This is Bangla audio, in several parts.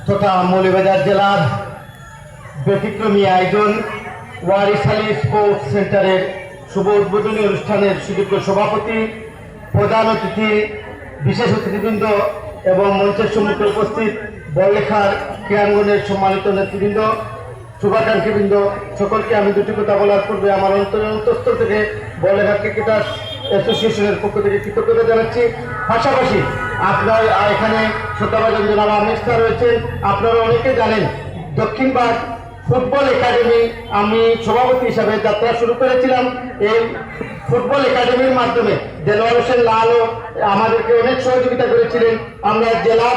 তথা মৌলভীবাজার জেলার ব্যতিক্রমী আয়োজন ওয়ারিস আলী স্পোর্টস সেন্টারের শুভ উদ্বোধনী অনুষ্ঠানের সুযোগ্য সভাপতি, প্রধান অতিথি, বিশেষ অতিথিবৃন্দ এবং মঞ্চের সম্মুখে উপস্থিত বড়লেখার ক্রীড়াঙ্গনের সম্মানিত নেতৃবৃন্দ, শুভাকাঙ্ক্ষীবৃন্দ, সকলকে আমি দুটি কথা বলার পূর্বে আমার অন্তঃস্থল থেকে বড়লেখা ক্রিকেটার্স অ্যাসোসিয়েশনের পক্ষ থেকে কৃতজ্ঞতা জানাচ্ছি। পাশাপাশি আপনার এখানে শ্রদ্ধাভাজন জনাব আমির স্যার রয়েছেন। আপনারা অনেকে জানেন দক্ষিণবাগ ফুটবল একাডেমি আমি সভাপতি হিসাবে যাত্রা শুরু করেছিলাম। এই ফুটবল একাডেমির মাধ্যমে দেলোয়ার হোসেন লালও আমাদেরকে অনেক সহযোগিতা করেছিলেন। আমরা জেলা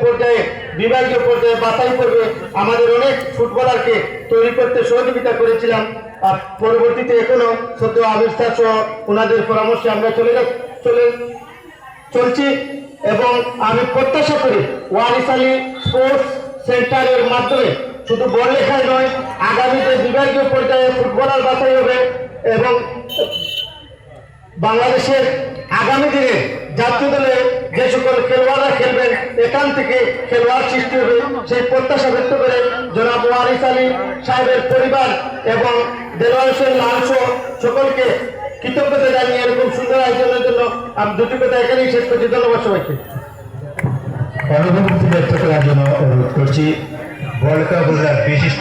পর্যায়ে, বিভাগীয় পর্যায়ে বাছাই করবে আমাদের অনেক ফুটবলারকে তৈরি করতে সহযোগিতা করেছিলাম। আর পরবর্তীতে এখনো সদ্য আমির স্যার সহ ওনাদের পরামর্শে আমরা চলছি এবং আমি প্রত্যাশা করি ওয়ারিস আলী স্পোর্টস সেন্টারের মাধ্যমে শুধু বড়লেখায় নয়, আগামীতে বিভাগীয় পর্যায়ে ফুটবলার বাছাই হবে এবং বাংলাদেশের আগামী দিনে জাতীয় দলে যে সকল খেলোয়াড়রা খেলবেন এখান থেকে খেলোয়াড় সৃষ্টি হবে, সেই প্রত্যাশা ব্যক্ত করে জনাব ওয়ারিস আলী সাহেবের পরিবার এবং দেলোয়ার হোসেন লাল সহ সকলকে কৃতজ্ঞতা জানিয়ে এরকম সুন্দর আয়োজনের জন্য আমি দুটি কথা এখানেই শেষ করছি। ধন্যবাদ সবাইকে। অনুভূতি ব্যক্ত করার জন্য অনুরোধ করছি বড়লেখা উপজেলার বিশিষ্ট